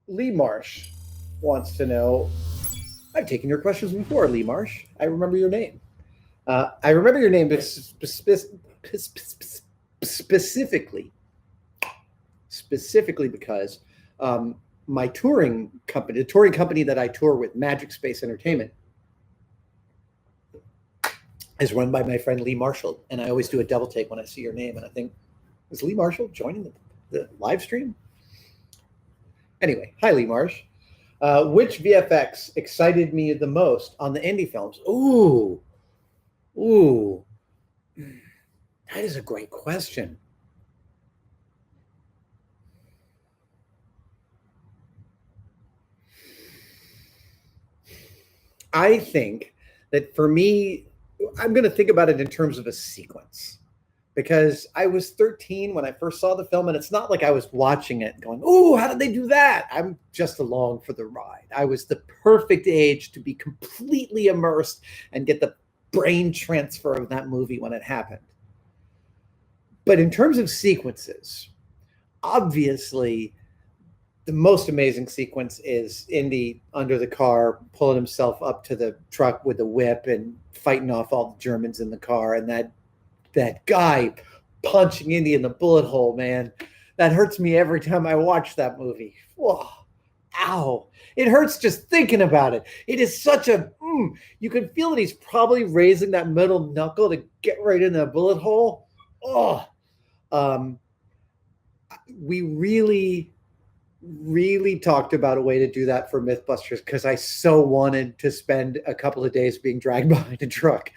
Lee Marsh wants to know. I've taken your questions before, Lee Marsh. I remember your name. I remember your name specifically, specifically because my touring company, the touring company that I tour with, Magic Space Entertainment, is run by my friend Lee Marshall, and I always do a double take when I see your name, and I think, is Lee Marshall joining the live stream? Anyway, hi Lee Marsh. Which VFX excited me the most on the Indy films? Ooh, that is a great question. I think that for me, I'm going to think about it in terms of a sequence because I was 13 when I first saw the film, and it's not like I was watching it going, "Oh, how did they do that?" I'm just along for the ride. I was the perfect age to be completely immersed and get the brain transfer of that movie when it happened. But in terms of sequences, obviously the most amazing sequence is Indy under the car, pulling himself up to the truck with the whip and fighting off all the Germans in the car, and that guy punching Indy in the bullet hole, man. That hurts me every time I watch that movie. Whoa, ow. It hurts just thinking about it. It is such a, you can feel that he's probably raising that middle knuckle to get right in that bullet hole. Oh, um, we really talked about a way to do that for Mythbusters because I so wanted to spend a couple of days being dragged behind a truck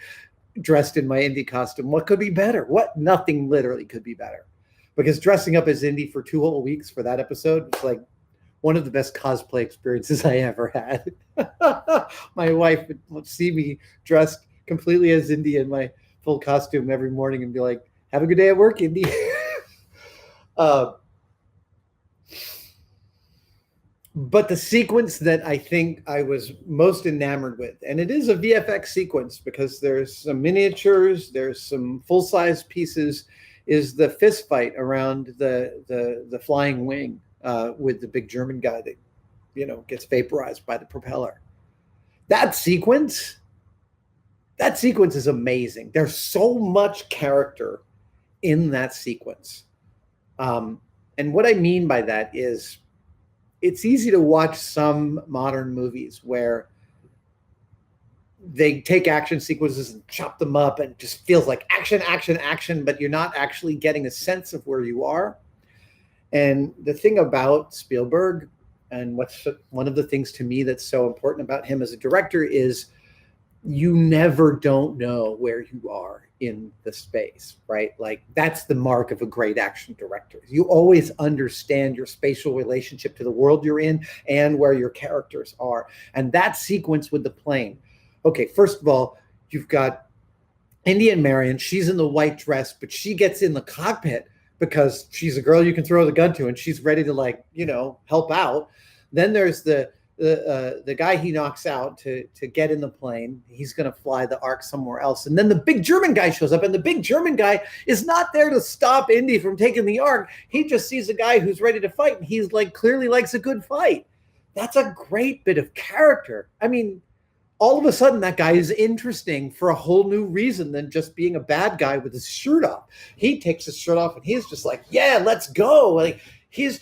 dressed in my Indy costume. What could be better? Nothing literally could be better. Because dressing up as Indy for 2 whole weeks for that episode was like one of the best cosplay experiences I ever had. My wife would see me dressed completely as Indy in my full costume every morning and be like, "Have a good day at work, Indy." uh, but the sequence that I think I was most enamored with, and it is a VFX sequence because there's some miniatures, there's some full-size pieces, is the fist fight around the flying wing with the big German guy that gets vaporized by the propeller. That sequence, that sequence is amazing. There's so much character in that sequence, and what I mean by that is it's easy to watch some modern movies where they take action sequences and chop them up and it just feels like action, action, action, but you're not actually getting a sense of where you are. And the thing about Spielberg, and what's one of the things to me that's so important about him as a director, is you never don't know where you are in the space, right? Like that's the mark of a great action director. You always understand your spatial relationship to the world you're in and where your characters are. And that sequence with the plane. Okay, first of all, you've got Indy and Marion. She's in the white dress, but she gets in the cockpit because she's a girl you can throw the gun to and she's ready to help out. Then there's the guy he knocks out to get in the plane. He's going to fly the Ark somewhere else. And then the big German guy shows up, and the big German guy is not there to stop Indy from taking the Ark. He just sees a guy who's ready to fight, and he's clearly likes a good fight. That's a great bit of character. I mean, all of a sudden that guy is interesting for a whole new reason than just being a bad guy with his shirt off. He takes his shirt off and he's just like, yeah, let's go. Like he's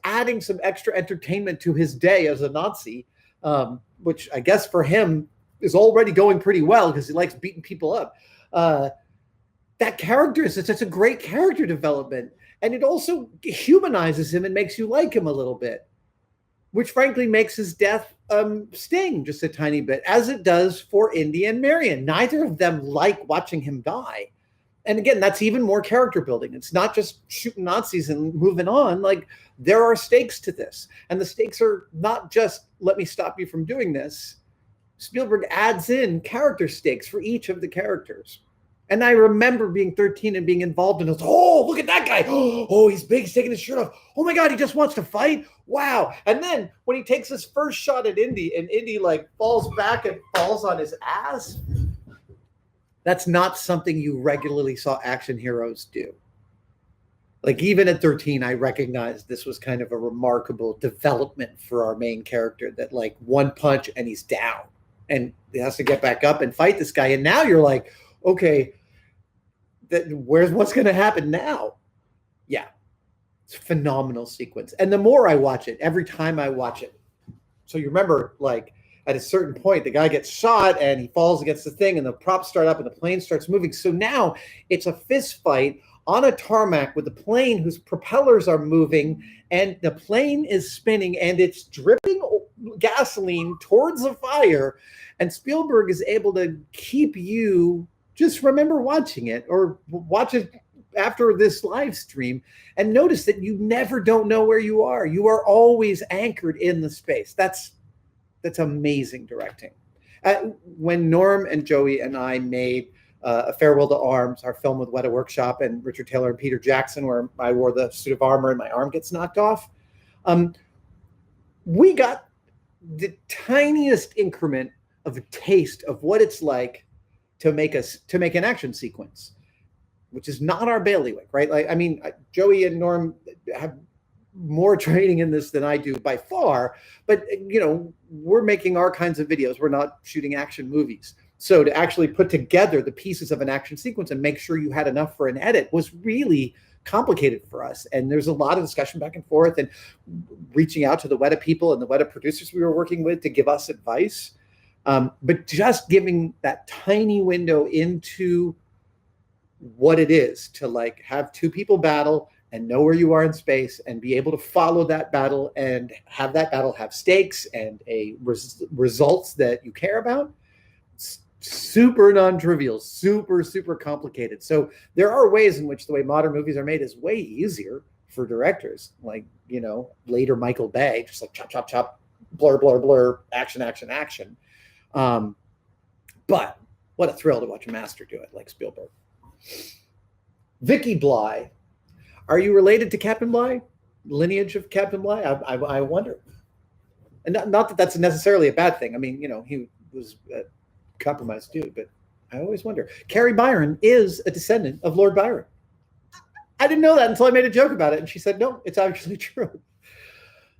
adding some extra entertainment to his day as a Nazi, which I guess for him is already going pretty well because he likes beating people up. That character is such a great character development. And it also humanizes him and makes you like him a little bit, which frankly makes his death sting just a tiny bit, as it does for Indy and Marion. Neither of them like watching him die. And again, that's even more character building. It's not just shooting Nazis and moving on. Like there are stakes to this. And the stakes are not just, let me stop you from doing this. Spielberg adds in character stakes for each of the characters. And I remember being 13 and being involved in it. Oh, look at that guy. Oh, he's big. He's taking his shirt off. Oh my God, he just wants to fight. Wow. And then when he takes his first shot at Indy and Indy falls back and falls on his ass, that's not something you regularly saw action heroes do. Like even at 13, I recognized this was kind of a remarkable development for our main character, that like one punch and he's down and he has to get back up and fight this guy. And now you're like, okay, what's going to happen now? Yeah, it's a phenomenal sequence. And the more I watch it, every time I watch it. So you remember, like at a certain point, the guy gets shot and he falls against the thing and the props start up and the plane starts moving. So now it's a fist fight on a tarmac with a plane whose propellers are moving and the plane is spinning and it's dripping gasoline towards the fire. And Spielberg is able to keep you just remember watching it or watch it after this live stream and notice that you never don't know where you are. You are always anchored in the space. That's amazing directing. When Norm and Joey and I made A Farewell to Arms, our film with Weta Workshop and Richard Taylor and Peter Jackson, where I wore the suit of armor and my arm gets knocked off, we got the tiniest increment of a taste of what it's like to make an action sequence, which is not our bailiwick, right? Like, I mean, Joey and Norm have more training in this than I do by far, but you know, we're making our kinds of videos. We're not shooting action movies. So to actually put together the pieces of an action sequence and make sure you had enough for an edit was really complicated for us. And there's a lot of discussion back and forth and reaching out to the Weta people and the Weta producers we were working with to give us advice. But just giving that tiny window into what it is to like have two people battle and know where you are in space and be able to follow that battle and have that battle have stakes and results that you care about. It's super non-trivial, super complicated. So there are ways in which the way modern movies are made is way easier for directors, like, you know, later Michael Bay, just like chop, blur, action. But what a thrill to watch a master do it like Spielberg. Vickie Bligh. Are you related to Captain Bligh? Lineage of Captain Bligh? I wonder. And not that that's necessarily a bad thing. I mean, you know, he was a compromised dude, but I always wonder. Carrie Byron is a descendant of Lord Byron. I didn't know that until I made a joke about it. And she said, no, it's actually true.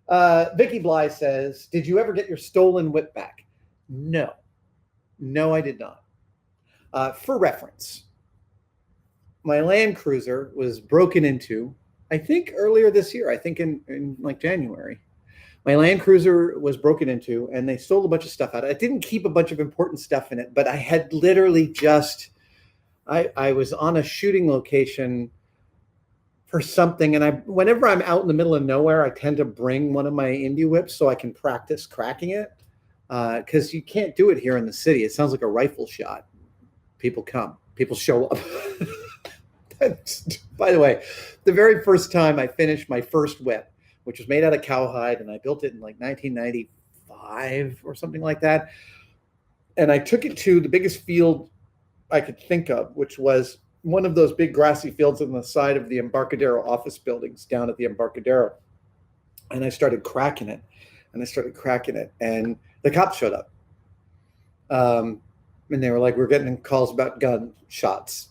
Vickie Bligh says, did you ever get your stolen whip back? No, I did not. For reference, my Land Cruiser was broken into, I think earlier this year, I think in like January. My Land Cruiser was broken into and they stole a bunch of stuff out. I didn't keep a bunch of important stuff in it, but I had literally I was on a shooting location for something. And whenever I'm out in the middle of nowhere, I tend to bring one of my Indy whips so I can practice cracking it. Because you can't do it here in the city. It sounds like a rifle shot. People show up. By the way, the very first time I finished my first whip, which was made out of cowhide, and I built it in like 1995 or something like that. And I took it to the biggest field I could think of, which was one of those big grassy fields on the side of the Embarcadero office buildings down at the Embarcadero. And I started cracking it. And the cops showed up. And they were like, we're getting calls about gun shots.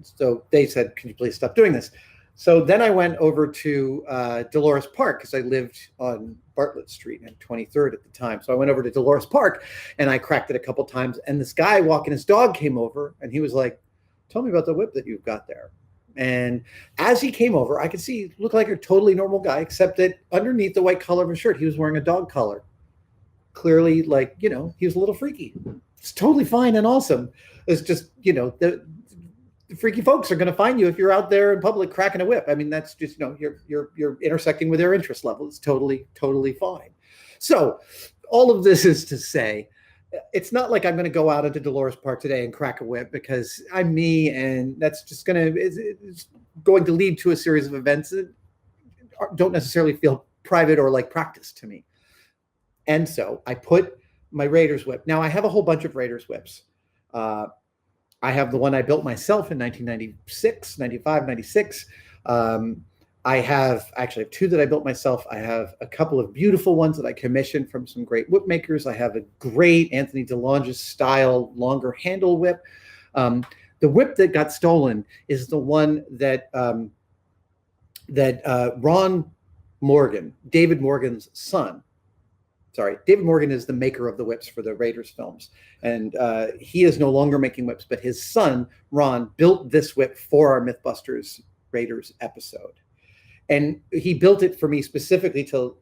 So they said, can you please stop doing this? So then I went over to Dolores Park because I lived on Bartlett Street and 23rd at the time. So I went over to Dolores Park and I cracked it a couple times. And this guy walking his dog came over and he was like, tell me about the whip that you've got there. And as he came over, I could see he looked like a totally normal guy, except that underneath the white collar of his shirt, he was wearing a dog collar. Clearly, like, you know, he was a little freaky. It's totally fine and awesome. It's just, you know, the freaky folks are going to find you if you're out there in public cracking a whip. I mean, that's just, you know, you're intersecting with their interest level. It's totally fine. So all of this is to say, it's not like I'm going to go out into Dolores Park today and crack a whip because I'm me, and that's just it's going to lead to a series of events that don't necessarily feel private or like practice to me. And so I put my Raiders whip. Now I have a whole bunch of Raiders whips. I have the one I built myself in 1996, 95, 96. I actually have two that I built myself. I have a couple of beautiful ones that I commissioned from some great whip makers. I have a great Anthony DeLonge's style longer handle whip. The whip that got stolen is the one that that Ron Morgan, David Morgan's son, David Morgan is the maker of the whips for the Raiders films. And he is no longer making whips, but his son, Ron, built this whip for our Mythbusters Raiders episode. And he built it for me specifically to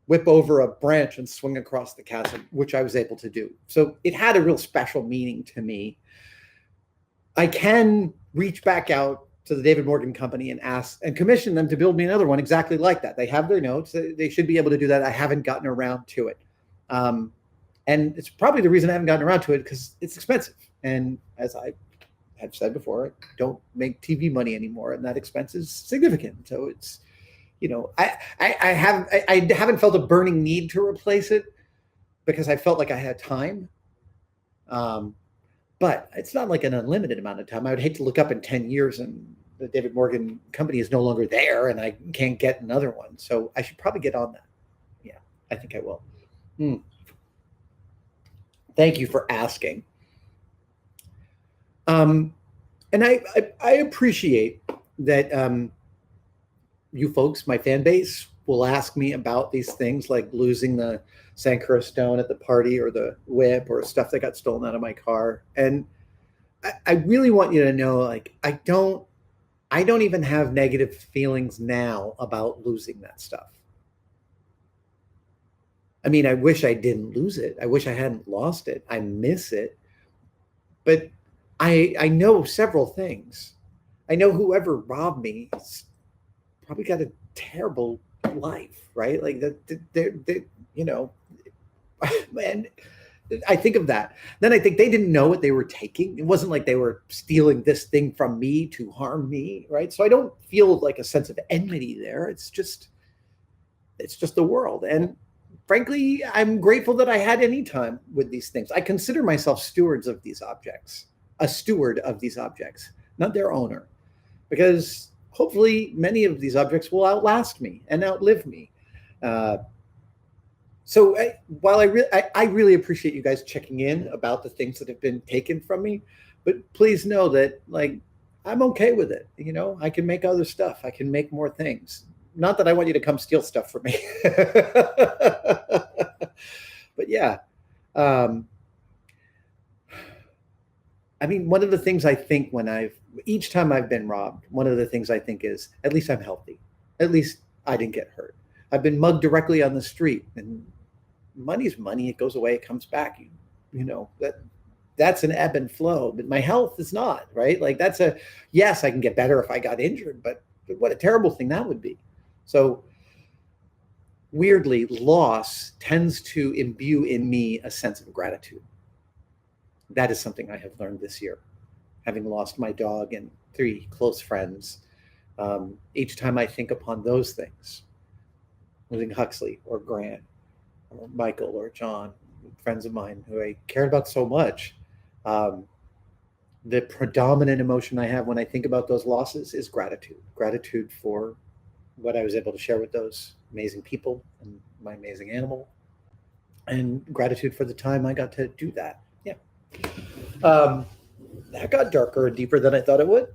whip over a branch and swing across the chasm, which I was able to do. So it had a real special meaning to me. I can reach back out to the David Morgan Company and ask and commission them to build me another one exactly like that. They have their notes. They should be able to do that. I haven't gotten around to it. And it's probably the reason I haven't gotten around to it because it's expensive. And as I have said before, I don't make TV money anymore, and that expense is significant. So it's, I haven't felt a burning need to replace it because I felt like I had time. But it's not like an unlimited amount of time. I would hate to look up in 10 years and the David Morgan Company is no longer there and I can't get another one. So I should probably get on that. Yeah, I think I will. Thank you for asking. And I appreciate that you folks, my fan base, will ask me about these things like losing the Sankara stone at the party or the whip or stuff that got stolen out of my car. And I really want you to know, like, I don't even have negative feelings now about losing that stuff. I mean, I wish I didn't lose it. I wish I hadn't lost it. I miss it. But I know several things. I know whoever robbed me probably got a terrible life, right? Like they're and I think of that. Then I think they didn't know what they were taking. It wasn't like they were stealing this thing from me to harm me, right? So I don't feel like a sense of enmity there. It's just the world. And frankly, I'm grateful that I had any time with these things. I consider myself stewards of these objects, a steward of these objects, not their owner, because hopefully many of these objects will outlast me and outlive me. So while I really appreciate you guys checking in about the things that have been taken from me, but please know that, like, I'm okay with it. I can make other stuff. I can make more things. Not that I want you to come steal stuff from me. But yeah. I mean, one of the things I think each time I've been robbed, one of the things I think is, at least I'm healthy. At least I didn't get hurt. I've been mugged directly on the street, and money's money. It goes away, it comes back. That's an ebb and flow, but my health is not, right? Like yes, I can get better if I got injured, but what a terrible thing that would be. So weirdly, loss tends to imbue in me a sense of gratitude. That is something I have learned this year, having lost my dog and 3 close friends. Each time I think upon those things, losing Huxley or Grant or Michael or John, friends of mine who I cared about so much, the predominant emotion I have when I think about those losses is gratitude. Gratitude for what I was able to share with those amazing people and my amazing animal, and gratitude for the time I got to do that. Yeah. That got darker and deeper than I thought it would.